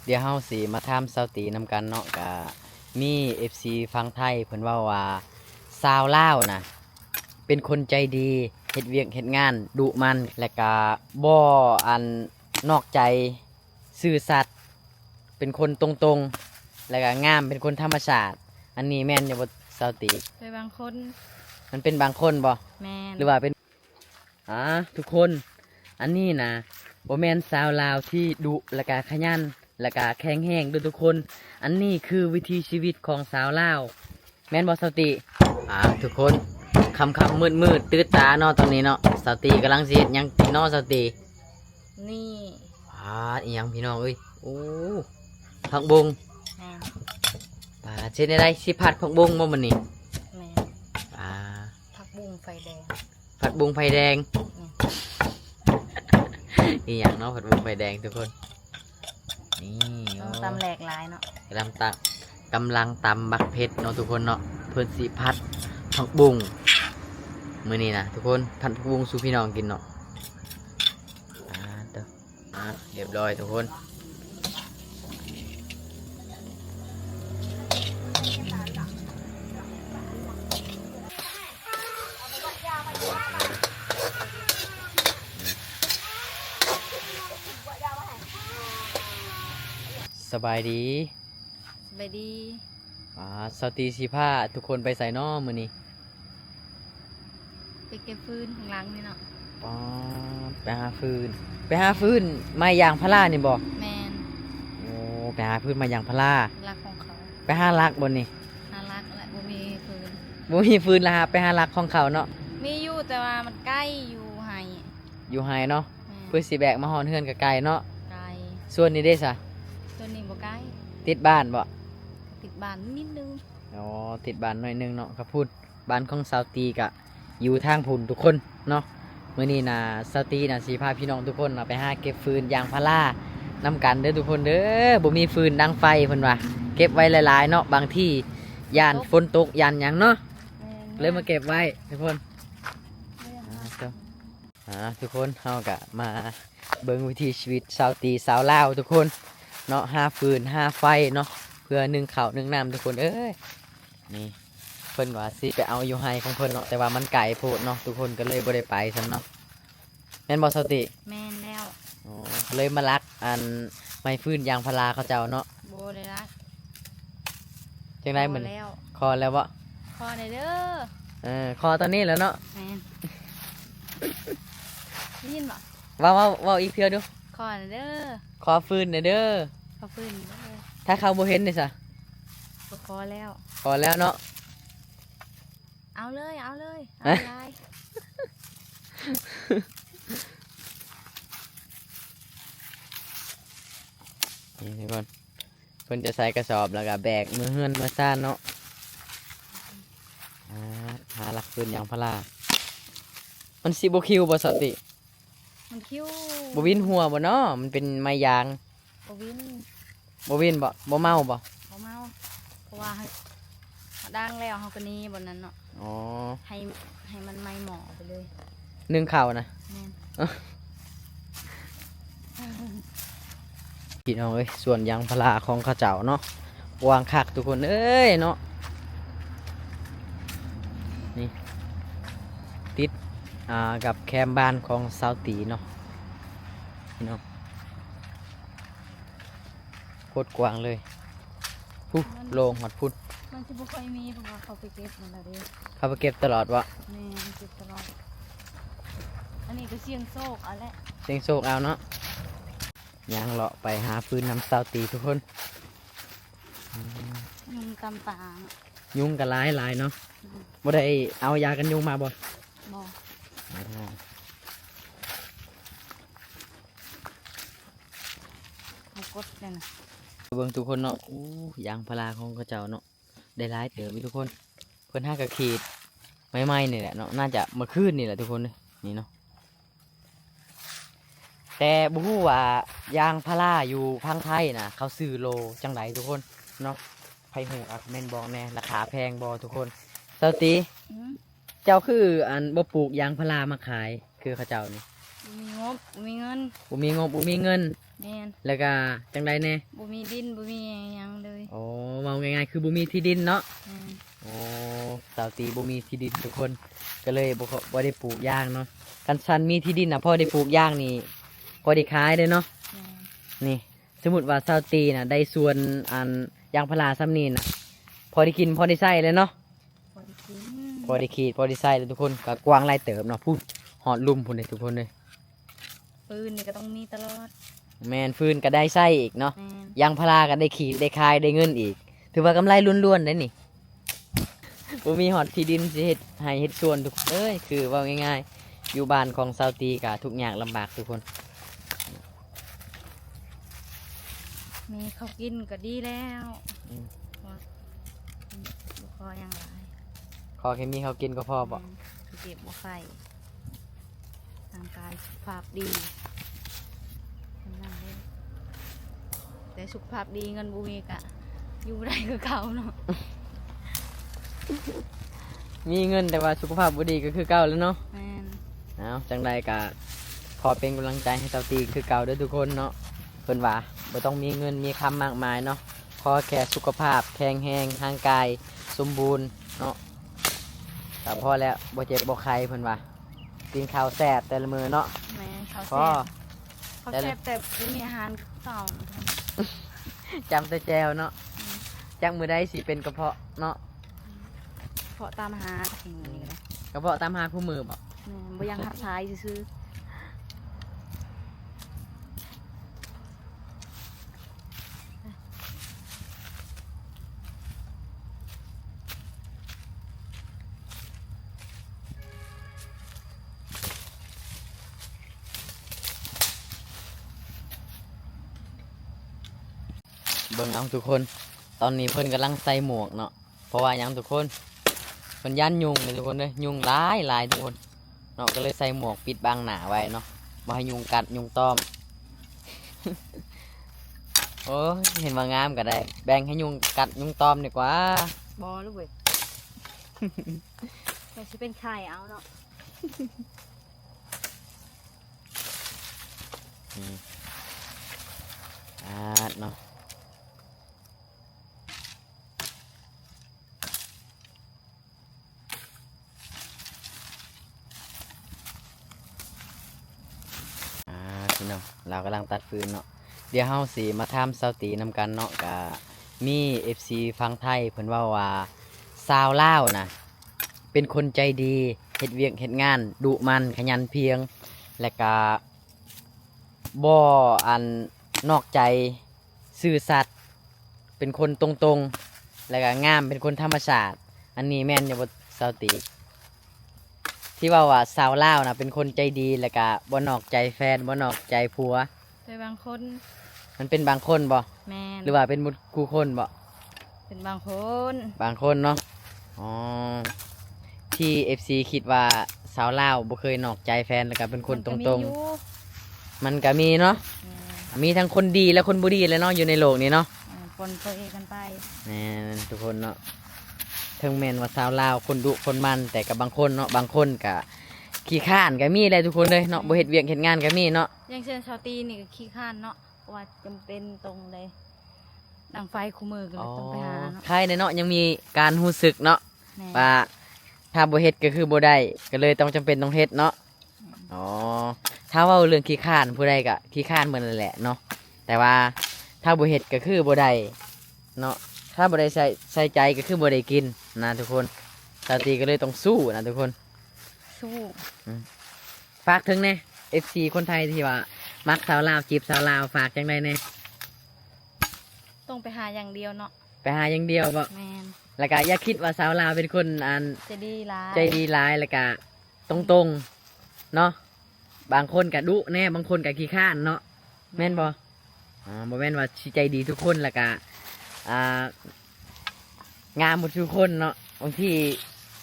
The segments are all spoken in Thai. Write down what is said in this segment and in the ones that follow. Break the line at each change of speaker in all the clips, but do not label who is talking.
เดี๋ยวเฮาสิมาถามสาวตีนำกันเนาะก็มี FC ฟังไทยเพิ่นเว้าว่าสาวลาวนะเป็นคนใจดีเฮ็ดเวียกเฮ็ดงานดุมันและก็บ่อันนอกใจซื่อสัตย์เป็นคนตรงๆแล้วก็งามเป็นคนธรรมชาติอันนี้แม่นอยู่บ่สาวตี
ไปบางคน
มันเป็นบางคนบ่
แม่น
หรือว่าเป็นทุกคนอันนี้นะบ่แม่นสาวลาวที่ดุและก็ขยันและก็แข็งแรงด้วยทุกคน อันนี้คือวิถีชีวิตของสาวลาวแม่นบ่สาวติทุกคนค่ำมืดตื่นตาเนาะตอนนี้เนาะสาวติกำลังสิเฮ็ดหยังกินเนาะสาวติ
นี่
อีหยังพี่น้องเอ้ยโอ้ผักบุ้ง
แม่น
เช่นได้สิผัดผักบุ้งบ่มื้อนี้
แม่น
อ่า
ผักบุ้งไฟแดง
ผัดบุ้งไฟแดง อีหยังเนาะผัดบุ้งไฟแดงทุกคนนี่
ต้องตำแหลกหลายเนาะ
กำลังตำบักเพชรเนาะทุกคนเนาะเพื่อนสีพัดผักบุ้งมื้อนี้นะทุกคนพัดผักบุ้งสู่พี่น้องกินเนาะเด้อเรียบร้อยทุกคนสบายดี
สบายดี
สตีสีผ้าทุกคนไปใส่น้อมือนี้
ไปเก็บฟืนข้างหลังนี่เนาะ
ไปหาฟืนไม้ยางพารานี่บอก
แม่น
โอ้ไปหาฟืนไม้ยางพารา
รักของเขา
ไปหาลักบนนี่
น่ารักและบ่มีฟืน
บ่มีฟืนละฮะไปหาลักของเขาเนาะ
มีอยู่แต่ว่ามันใกล้อยู่ไห้
อยู่ไฮเนาะ
แม่น
เพื่อสิแบกมาหอนเฮือนกับไก่เนาะ
ไกล
ส่วนนี้ได้ซะ
ตัวนี้บ่ใกล้
ติดบ้านบ่
ติดบ้านนิดนึง
อ๋อติดบ้านหน่อยหนึงเนาะครับพูดบ้านของสาวตีกะอยู่ทางพุ่นทุกคนเนาะมื้อนี้นะสาวตีนะสิพาพี่น้องทุกคนไปหาเก็บฟืนยางพารานำกันเด้อทุกคนเด้อบ่มีฟืนดังไฟเพิ่นว่าเก็บไว้หลายๆเนาะบางที่ย่านฝนตกย่านหยังเนาะ
แม่น
เลยมาเก็บไว้ทุกคน
แม่น
ทุกคนเฮากะมาเบิ่งวิถีชีวิตสาวตีสาวลาวทุกคนเนาะหาฟืนหาไฟเนาะเพื่อนึ่งข้าวนึ่งน้ำทุกคนเอ้ยนี่เพิ่นว่าสิไปเอาอยู่ไฮของเพิ่นเนาะแต่ว่ามันไกลโพดเนาะทุกคนก็เลยบ่ได้ไปซั่นเนาะแม่นบ่สาวติ
แม่นแล้ว
อ๋อเลยมาลักอันไม้ฟืนยางพาราเขาเจ้าเนาะ
บ่ได้รัก
จังได๋มื้อ
พอ
นี้
แล้ว
คอแล้วบ่
พอได้เด้อ
คอตอนนี้แล้วเนาะ
แม่นได้ยินบ่
เว้าอีกเทื่อดู
ขอเด้อ
ขอฟืนหน่อยเด้อ
ขอฟืนเด้อ
ถ้าเขาบ่เห็นนี่ซะ
บ่ขอแล้ว
ขอแล้วเนาะ
เอาเลยเอาเลย
เอ๊ะ
เอาเลย
นี่ทุกคนเพิ่นจะใส่กระสอบแล้วก็แบกมือเฮือนมาซ่านเนาะหาหลักปืนยางพารามันสิบ่คิวบ่สติ
มันคิ้ว
บ่วินหัวบ่เนาะมันเป็นไม้ยาง
บ่วิน
บ่วินบ่บ่เมาบ่
บ่เมาเพราะว่าเขาดังแล้วเขาก็หนี้บนนั้นเนาะ
อ๋อ
ให้มันไม่หมอไปเลย
นึ่งข้าวนะ
แม่น
พี่น้องเอ้ยส่วนยางพาราของเขาเจ้าเนาะวางคักทุกคนเอ้ยเนาะนี่ติดกับแคมบ้านของสาวตีเนาะพี่น้องโคตรกว้างเลยพุโลงหอดพุ่น
มันจะบ่ค่อยมีเพราะว่าเขาไปเก็บมันละเด้
เขาไปเก็บตลอดวะ
แม่นเก็บตลอดอันนี้ก็เสียงโซกเอาแหละ
เสียงโศกเอาเนาะยางเลาะไปหาฟืนนำสาวตีทุกคน
มันตำปาง
ยุงกันหลายเนาะบ่ได้เอายากันยุงมาบ่
บ่เขากดเลยนะ
เบิ่งทุกคนเนาะอู้ยางพาราของเขาเจ้าเนาะได้หลายเติบอยู่ทุกคนเพิ่นหากระขีดไม้นี่แหละเนาะน่าจะเมื่อคืนนี่แหละทุกคนเลยนี่เนาะแต่บ่ฮู้ว่ายางพาราอยู่พังไทยนะเขาซื้อโลจังไดทุกคนเนาะไผฮู้อักแม่นบอกแน่ราคาแพงบ่ทุกคนสาวตี
อืม
เจ้าคืออันบ่ปลูกยางพารามาขายคือเขาเจ้านี่
มีงบมีเงิน
บ่มีงบบ่มีเงิน
แม่น
แล้วก็จังไดแน่
บ่มีดินบ่มีหยังเลย
โอ้เมาง่ายๆคือบ่มีที่ดินเนาะ
แม่น
โอ้สาวตีบ่มีที่ดินทุกคนก็เลยบ่ได้ปลูกย่างเนาะกันซันมีที่ดินน่ะพอได้ปลูกย่างนี่พอได้ขายเลยเนาะ
แม่น
นี่สมมุติว่าสาวตีน่ะได้ส่วนอันยางพาราซ้ำนี่น่ะพอได้กินพอได้ใช้เลยเนาะ
บ่ได้กิน
พอได้ขีดพอได้ใช้เลยทุกคนก็กว้างหลายเติบเนาะพูดหอดลุ่มพุ่นเลยทุกคนเลย
ปืนนี่ก็ต้องมีตลอด
แมนฟืนก็ได้ใช้อีกเนาะ
แม่น
ยางพาราก็ได้ขีดได้ขายได้เงินอีก ถือว่ากำไรล้วนๆเลยนี่ บ่มีหอดที่ดินสิเฮ็ดให้เฮ็ดสวนทุกเอ้ยคือว่าง่ายๆอยู่บ้านของชาวตีก็ทุกอย่างลำบากทุกคน
มีข้าวกินก็ดีแล้ว
อืม
บ่พอหยังหลาย
ขอแค่มีเขาวกินก็พอบ่
เจ็บบ่ไข้ร่างกายสุขภาพดีนั่นเลยแต่สุขภาพดีเงินบ่มีกะอยู่ได้คือเก่าเนาะ
มีเงินแต่ว่าสุขภาพบ่ดีก็คือเก่าแล้วเนาะ
แม่น
เอาจังใดก็ขอเป็นกำลังใจให้ชาวตีคือเก่าเด้อทุกคนเนาะเพิ่นว่าบ่ต้องมีเงินมีคำมากมายเนาะขอแค่สุขภาพแข็งแรงร่างกายสมบูรณ์เนาะแต่พอแล้วบ่เจ็บบ่ไข้เพิ่นว่ากินข้าวแซ่บแต่ละมื้อเนาะ
แม่เขา
พอ
แซ่บเขาแซ่บแต่บ่มีอาหารเก่า
จำแต่แจวเนาะจักมื้อใดสิเป็นกระเพาะเนาะ
เพราะตามหาสิ่งนี้ก็ได้
กระเพาะตามหาคู่มือบ่
แม่นบ่อยังหักทายซื่อ
เบิ่งเอาทุกคน ตอนนี้เพิ่นกำลังใส่หมวกเนาะเพราะว่าหยังทุกคนเพิ่นย่านยุงเลยทุกคนเด้อยุงหลายทุกคนเนาะก็เลยใส่หมวกปิดบังหน้าไว้เนาะบ่ให้ยุงกัดยุงต้อม โอ้ยเห็นว่างามก็ได้ แบ่งให้ยุงกัดยุงต้อมดีกว่า
ๆบ่ลูกเว้ย แต่สิเป็นไข่เอาเนาะ
เนาะพี่น้องเรากำลังตัดฟืนเนาะเดี๋ยวเฮาสิมาทำเสาตีนำกันเนาะกะมี FC ฟังไทยเพิ่นว่าซาวลาวนะเป็นคนใจดีเฮ็ดเวียกเฮ็ดงานดุมันขยันเพียง และก็บ่อันนอกใจซื่อสัตย์เป็นคนตรงๆ แล้วก็งามเป็นคนธรรมชาติอันนี้แม่นอย่าบ่เสาตีที่ว่าสาวลาวนะเป็นคนใจดีแล้วก็บ่นอกใจแฟนบ่นอกใจผัว
แต่บางคน
มันเป็นบางคนบ่
แม่น
หรือว่าเป็นหมดคู่คนบ่
เป็นบางคน
บางคนเนาะอ๋อที่ FC คิดว่าสาวลาวบ่เคยนอกใจแฟนแล้วก็เป็นคนต
มั
ร
ก็
ง
มีอยู่
ๆ มันก็มีเนาะ
แม่น
มีทั้งคนดีและคนบ่ดีเลยเนาะอยู่ในโลกนี้เนาะ
ปนตัวเองกันไป
แม่นทุกคนเนาะถึงแม่นว่าสาวลาวคนดุคนมันแต่กับบางคนเนาะบางคนก็ขี้ข้านก็มีแหละทุกคนเลยเนาะบ่เฮ็ดเวียกเฮ็ดงานก็มีเนาะ
อย่างเช่นชาวตีนี่ก็ขี้ข้านเนาะเพราะว่าจำเป็นตรงเลยดังไฟคู่มือก็เลยต้องไปหาเนาะ
ใครเนาะยังมีการรู้สึกเนาะ
แม่
ว่าถ้าบ่เฮ็ดก็คือบ่ได้ก็เลยต้องจำเป็นต้องเฮ็ดเนาะอ๋อถ้าเว้าเรื่องขี้ข้านผู้ใดก็ขี้ข้านเหมือนนั่นแหละเนาะแต่ว่าถ้าบ่เฮ็ดก็คือบ่ได้เนาะถ้าบ่ได้ใส่ใจก็คือบ่ได้กินนะทุกคนชาวตีก็เลยต้องสู้นะทุกคน
สู้
ฝากถึงแน่ FC คนไทยที่ว่ามักสาวลาวจีบสาวลาวฝากจังไดแน่
ต้องไปหาอย่างเดียวเนาะ
ไปหาอย่างเดียวบ่
แมน
แล้วก็อย่าคิดว่าสาวลาวเป็นคนอัน
จะดีร้าย
ใจดีร้ายแล้วก็ตรงๆเนาะบางคนก็ดุแน่บางคนก็ขี้ข้านเนาะแม่นบ่บ่แม่นว่าสิใจดีทุกคนแล้วก็งามหมดทุกคนเนาะบางที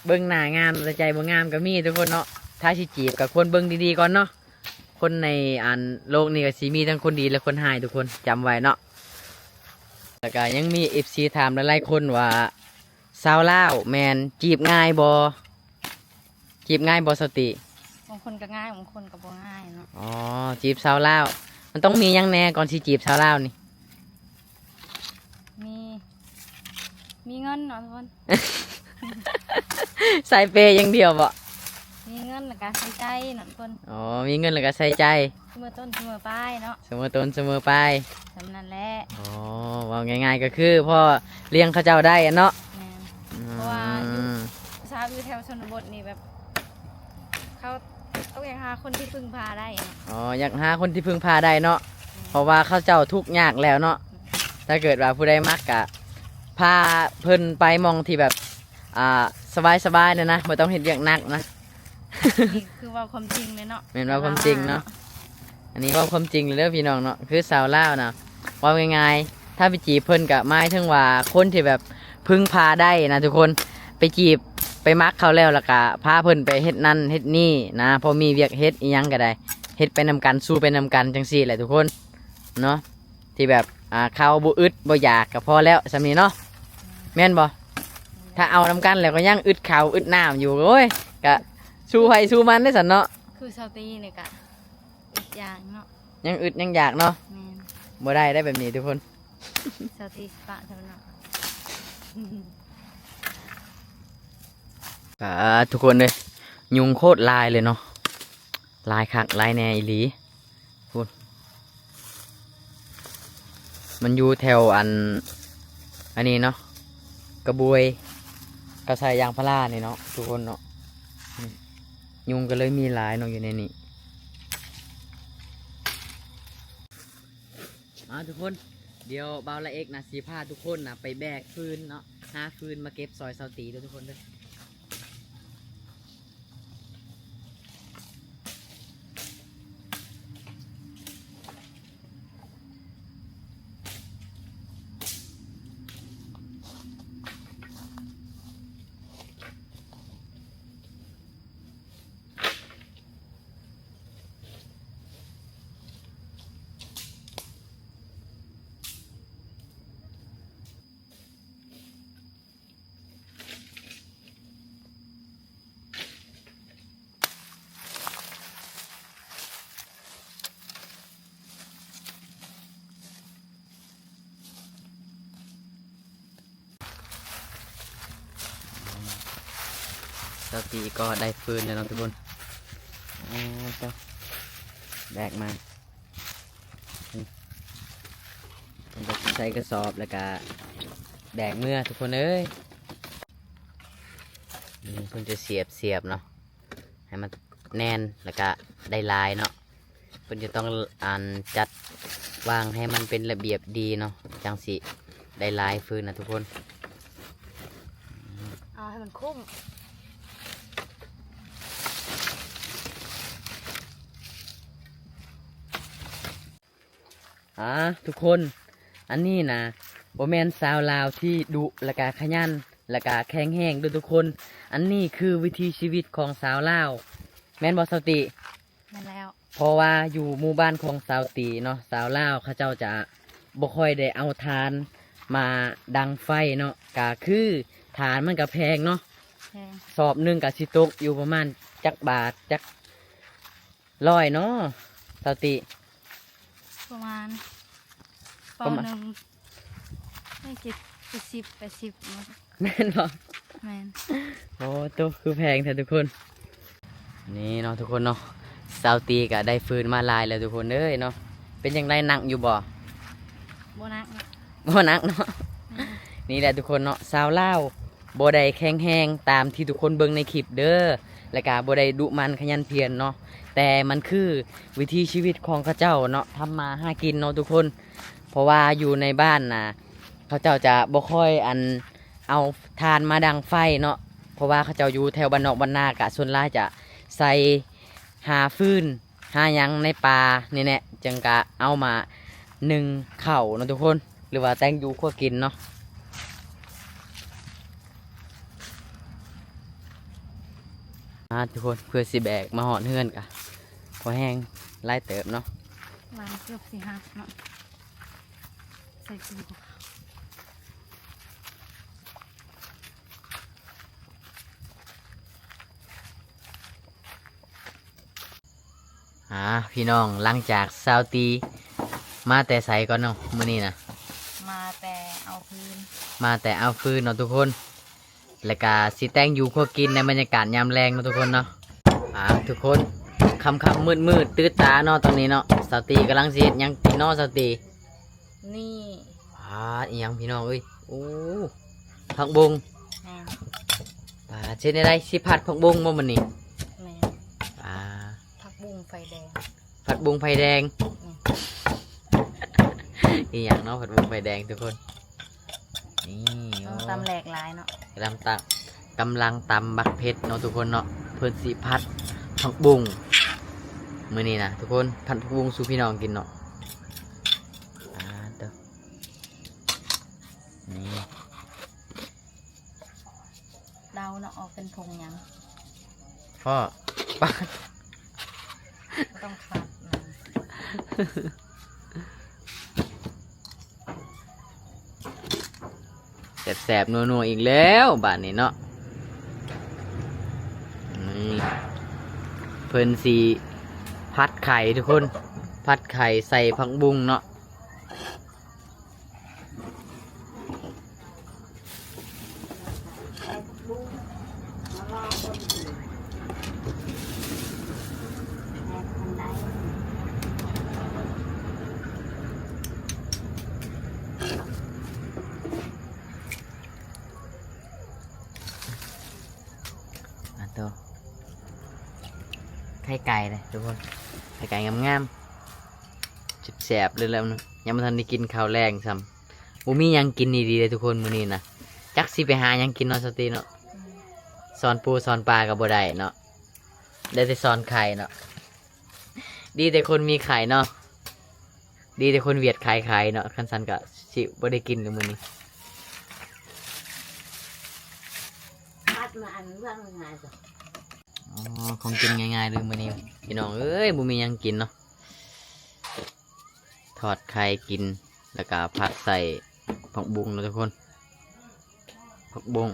เบิ่งหน้างามแต่ใจบ่งามก็มีทุกคนเนาะถ้าสิจีบกับคนเบิ่งดีๆก่อนเนาะคนในอันโลกนี้ก็สิมีทั้งคนดีและคนร้ายทุกคนจำไว้เนาะแล้วก็ยังมี FC ถามหลายๆคนว่าสาวลาวแม่นจีบง่ายบ่จีบง่ายบ่สติ
บางคนก็ง่ายบางคนก็บ่ง่ายเนาะ
อ๋อจีบสาวลาว มันต้องมีหยังแหน่ก่อนสิจีบสาวลาวนี่
มีมีเงินเนาะทุกคน
ใส่เปย์อย่างเดียวบ่
มีเงินแล้วก็ใช้ใจเนาะทุกคน
อ๋อมีเงินแล้วก็ใส่ใจ
เสมอต้นเสมอปลายเนาะ
เสมอต้นเสมอปลาย
สำนั้นแหละ
อ๋อว่าง่ายๆก็คือพ่อเลี้ยงเขาเจ้าได้อะเนาะ
แม่น
อื
เพราะว่าอยู่
ม
ชาวอยู่แถวชนบทนี่แบบ เขาต้องอยากหาคนที่พึ่งพาได้เนาะ
อ๋ออยากหาคนที่พึ่งพาได้เนาะเพราะว่าเขาเจ้าทุกข์ยากแล้วเนาะถ้าเกิดว่าผู้ใดมักกะพาเพิ่นไปมองที่แบบสบายๆเลยนะไม่ต้องเห็นอย่างหนักนะ
นี่คือว่าความจริงเลยเนาะ
เป็นว่าความจริงเนาะ อันนี้ว่าความจริงเลยเด้อพี่น้องเนาะคือสาวลาวนะว่าง่ายๆถ้าไปจีบเพิ่นกะหมายถึงว่าคนที่แบบพึ่งพาได้นะทุกคนไปจีบไปมักเขาแล้วล่ะกะพาเพิ่นไปเฮ็ดนั่นเฮ็ดนี่นะพอมีเวียกเฮ็ดอีหยังก็ได้เฮ็ดไปนำกันสู้ไปนำกันจังซี่แหละทุกคนเนาะที่แบบเขาบ่อึดบ่อยากก็พอแล้วสำนี้เนาะแม่นบ่ถ้าเอานำกันแล้วก็ยังอึดข้าวอึดน้ำอยู่โอ้ยก็สู้ไผสู้มันได้อสันเนาะ
คือชาวตีเนี่ยกะอีกอย่างเนาะ
ยังอึดยังอยากเนาะ
แม่น
บ่ได้แบบนี้ทุกคน
ชาวตีปะเท่านั้นเนาะ
ทุกคนเลยยุงโคตรลายเลยเนาะลายคักลายแน่อีหลีพูดมันอยู่แถวอันนี้เนาะกระบวยกระใสยางพารานี่เนาะทุกคนเนาะนี่ยุงก็เลยมีหลายเนาะอยู่ในนี้ทุกคนเดี๋ยวเบาละเอกนะสีพาทุกคนนะไปแบกฟืนเนาะหาฟืนมาเก็บซอยเสาตีด้วยทุกคนเด้วย เจ้าตีก็ได้ฟืนแล้วเนาะทุกคนต้องแบกมาต้องไปใส่กระสอบแล้วก็แบกเมื่อทุกคนเอ้ยนี่เพิ่งจะเสียบเนาะให้มันแน่นแล้วก็ได้ลายเนาะเพิ่งจะต้องจัดวางให้มันเป็นระเบียบดีเนาะจังสิได้ลายฟืนนะทุกคน
เอาให้มันคุ้ม
ทุกคนอันนี้นะโบแมนสาวลาวที่ดุและกาขยันและกาแข็งแห้งด้วยทุกคน อันนี้คือวิถีชีวิตของสาวลาวแมนบอสาวติ
มาแล้ว
เพราะว่าอยู่หมู่บ้านของสาวตีเนาะสาวลาวเขาเจ้าจะบ่ค่อยได้เอาทานมาดังไฟเนาะกาคือฐานมันก็แพงเนาะ
แพง
สอบหนึ่งกับสิตกอยู่ประมาณจักบาทจักร้อยเนาะสาวติ
ประมาณป
ประมาณ
หนึ่งไม่70 80มั้ง
แม่นบอ
แม่น
โอ้ตัวคือแพงแท้ทุกคน นี่เนาะทุกคนเนาะสาวตีก็ได้ฟืนมาลายแล้วทุกคนเอ้ยเนาะเป็นยังไงหนักอยู่บ่
โบนักเนาะ
บ่หนักเนาะ นี่แหละทุกคนเนาะสาวลาวบ่ได้แข็งแห้งตามที่ทุกคนเบิ่งในคลิปเด้อและก็บ่ได้ดุมันขยันเพียรเนาะแต่มันคือวิถีชีวิตของเขาเจ้าเนาะทำมาหากินเนาะทุกคน เพราะว่าอยู่ในบ้านนะเขาเจ้าจะบ่ค่อยเอาทานมาดังไฟเนาะเพราะว่าเขาเจ้าอยู่แถวบ้านนอกบ้านนากะส่วนหลายจะใส่หาฟืนหาหยังในป่านี่แหละจึงกะเอามานึ่งข้าวเนาะทุกคนหรือว่าแต่งอยู่คั่วกินเนาะทุกคนเพื่อสิแบกมาหอดเฮือนกะพอแห้งไล่เติบเนาะ
วางเกือบสิหักเนาะใส่ปีก
พี่น้องหลังจากซาวตี มาแต่ใสก่อนเนาะมื้อนี้นะ
มาแต่เอาพื้น
มาแต่เอาฟืนเนาะทุกคนแล้วก็สิแต่งอยู่ครัวกินในบรรยากาศยามแรงเนาะทุกคนเนาะทุกคนค่ำมืดตื้อตาเนาะตอนนี้เนาะสาวตีกำลังสิเฮ็ดหยังกินเนาะสาวตี
นี่
อีหยังพี่น้องเอ้ยโอ้ผักบุ้ง
แม่น
เช่นได้สิผัดผักบุ้งบ่มื้อนี้
แม่น
อ่า
ผักบุ้งไฟแดง
ผัดบุ้งไฟแดง อีหยังเนาะผัดบุ้งไฟแดงทุกคนนี่
ต้องตำแหลกหลายเนาะ
กำลังตำบักเพชรเนาะทุกคนเนาะเพิ่นสิผัดผักบุ้งมื้อนี้นะทุกคนผัดผักบุ้งสู่พี่น้องกินเนาะเด้อนี่
เดาเนาะออกเป็นผงหยัง
พ่อป้า
บ่ต้องฟัดนะ
แสบๆนัวๆอีกแล้วบาดนี้เนาะนี่เพิ่นสีพัดไข่ทุกคนพัดไข่ใส่ผักบุ้งเนาะตัวไข่ไก่เลยทุกคนไข่ไก่งามๆแสบๆเลยแล้วนะยังไม่ทันได้กินข้าวแรงซ้ำบ่มีหยังกินดีๆเลยทุกคนมื้อนี้นะจักสิไปหาหยังกินเนาะสติเนาะสอนปูสอนปลากับบ่ได้เนาะได้แต่สอนไข่เนาะดีแต่คนมีไข่เนาะดีแต่คนเวียดไข่เนาะคันสันก็สิบ่ได้กินเลยมื้อนี้
พัดมาอันเรื่องง่ายจ้ะ
อ๋อของกินง่ายๆเลยมื้อนี้พี่น้องเอ้ยบ่มีหยังกินเนาะทอดไข่กินแล้วก็ผัดใส่ผักบุ้งเนาะทุกคนผักบุ้ง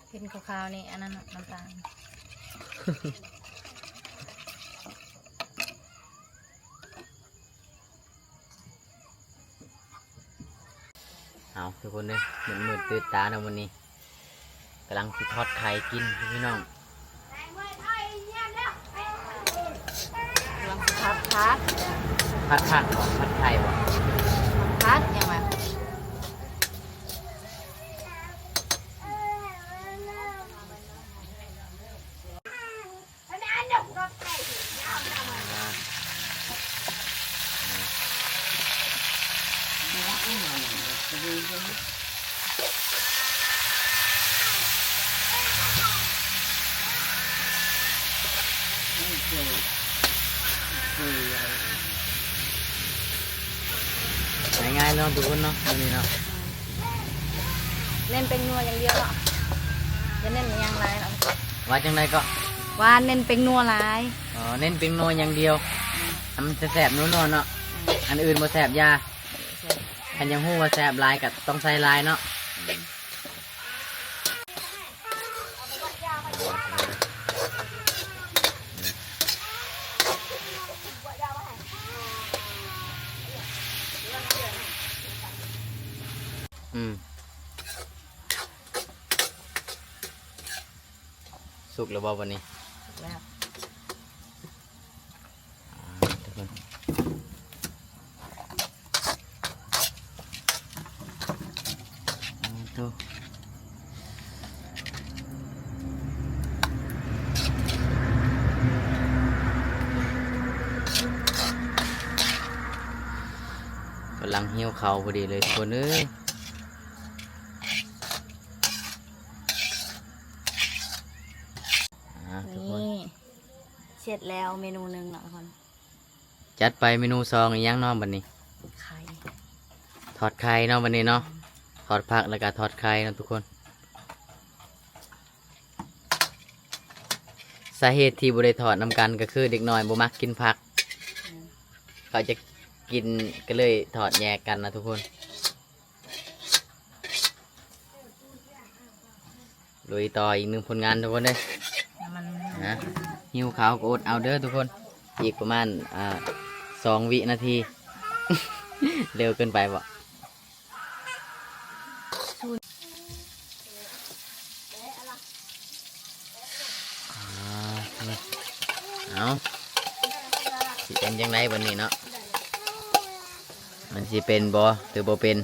เป็นขาวๆนี่อันนั้นเนาะน้ำตาล
เอาทุกคนเลยมืดตื่นตาเนาะวันนี้กำลังสิทอดไข่กินพี่น้อง
ลองสิพัดพัด
ผัดผักบ่ผัดไข่บ่
พัดยังไง
อ่าง่ายๆเนาะทุกคนเนาะวันนี้เนาะ
เน้นเป็นนัวอย่างเดียวเนาะจะเน้นอย่างไรเนาะ
ว่าจังไดก็
ว่าเน้นเป็นนัวหลาย
เน้นเป็นนัวอย่างเดียวทำแสบๆนัวๆเนาะอันอื่นบ่แสบยาคันยังฮู้ว่าแสบหลายก็ต้องใส่หลายเนาะสุกแล้วบ่วันนี้
แล้ว
ทุกคนดูกำลังเหี่ยวเขาพอดีเลยทุกคนเอ้ยทุกคน
นี่เสร็จแล้วเมนูหนึ่งเนาะทุกคน
จัดไปเมนูซองอีกอย่างเนาะบัดนี้
ไข่
ทอดไข่เนาะบัดนี้เนาะทอดผักแล้วก็ทอดไข่เนาะทุกคนสาเหตุที่บ่ได้ทอดนำกันก็คือเด็กน้อยบ่มักกินผักเขาจะกินก็เลยถอดแยกกันนะทุกคนลุยต่ออีกหนึ่งผลงานทุกคนเลย
น้ำมัน
นะ หิวข้าวก็อดเอาเด้อทุกคนอีกประมาณ2 วินาที เร็วเกินไปบ่เอาสิเป็นยังไงวันนี้เนาะมันสิเป็นบ่หรือบ่เป็น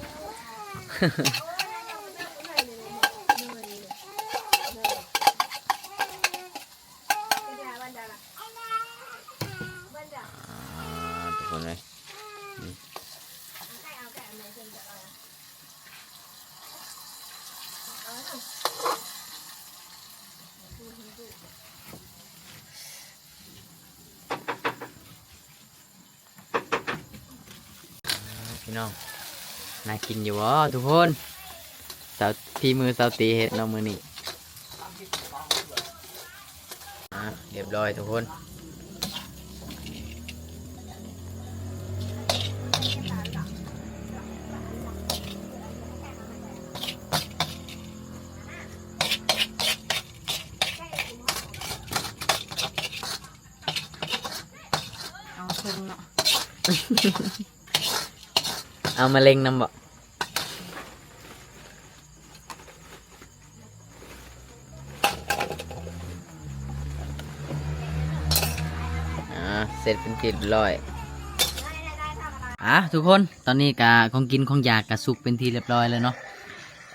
ทุกคนเลยพี่น้องน่ากินอยู่วะทุกคนสาวที่มือสาวตีเห็ดเรามือนี่เรียบร้อยทุกคน
เอาทุงเนาะ
เอามาเล็งนำบ่เสร็จเป็นที่เรียบร้อยทุกคนตอนนี้กะของกินของอยากกะสุกเป็นที่เรียบร้อยเลยเนาะ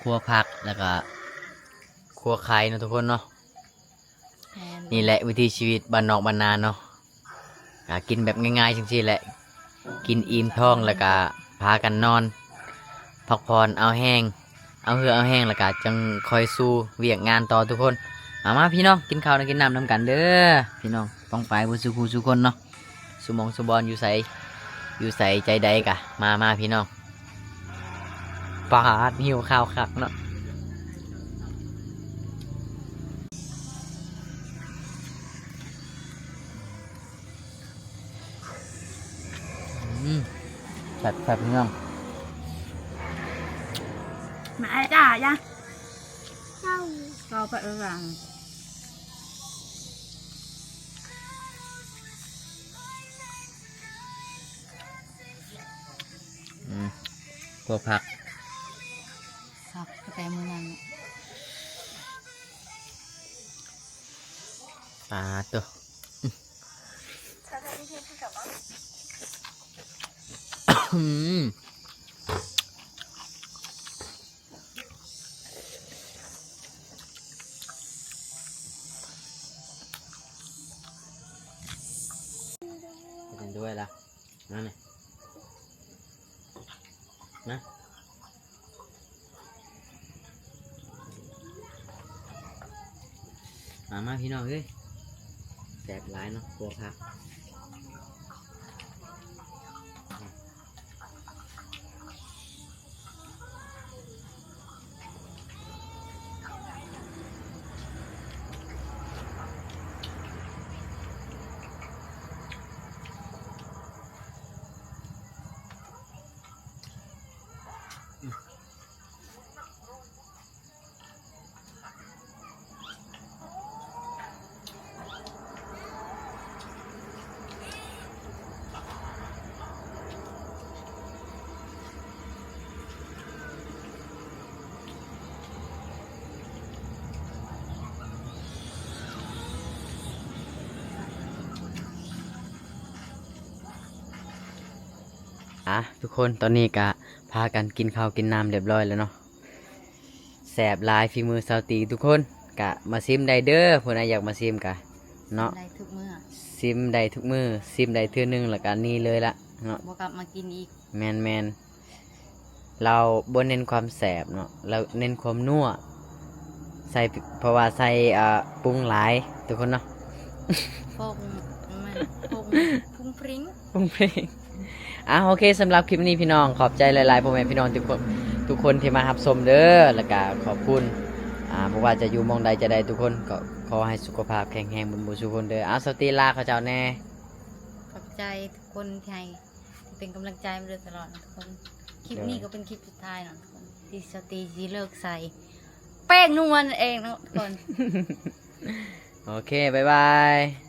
ครัวผักแล้วก็ครัวไข่เนาะทุกคนเนาะนี่แหละวิถีชีวิตบ้านนอกบ้านนาเนาะกะกินแบบง่ายๆจริงๆแหละกินอิ่มท้องแล้วก็พากันนอนพักผ่อนเอาแห้งเอาเหือเอาแห้งแล้วก็จังคอยสู้เวียกงานต่อทุกคนมาพี่น้องกินข้าวกินน้ำนำกันเด้อพี่น้องต้องไปบุสุคูสุคนเนาะสุมองสุบอลอยู่ใส่ใจใดกะมาพี่น้องปาดหิวข้าวคักเนาะแบบพี่น้อง
มาจ้าย่าเราไปหลัง
ตัวผัก
ครับแต่มือนั้น
ปลาตัวเป็นด้วยล่ะนั่นนี่นะมาพี่น้องเอ้ยแสบหลายเนาะตัวผักทุกคนตอนนี้กะพากันกินข้าวกินน้ำเรียบร้อยแล้วเนาะแสบหลายฝีมือสาวตีทุกคนกะมาซิมได้เด้อผู้ใดอยากมาซิมกะเนาะ
ได้ทุกมื้อ
ซิมได้ทุกมือซิมได้เทื่อนึงแล้วกันนี่เลยละเนาะ
บ่กลับมากินอีก
แมนเราบ่เน้นความแสบเนาะเราเน้นความนัวใส่เพราะว่าใส่ปรุงหลายทุกคนเนาะ
พงมันพงพุงพริ้ง
โอเคสำหรับคลิปนี้พี่น้องขอบใจหลายๆพ่อแม่พี่น้องทุกคนที่มารับชมเด้อแล้วก็ขอบคุณเพราะว่าจะอยู่มองใดจะได้ทุกคนก็ขอให้สุขภาพแข็งแรงบุญทุกคนเด้อสตีลาเขาเจ้าแน่
ขอบใจทุกคนที่เป็นกำลังใจมาโดยตลอดทุกคนคลิปนี้ก็เป็นคลิปสุดท้ายเนาะทุกคนที่สตีจีเลิกใส่แป้งนวลเองเนาะทุกคน
โอเคบ๊ายบาย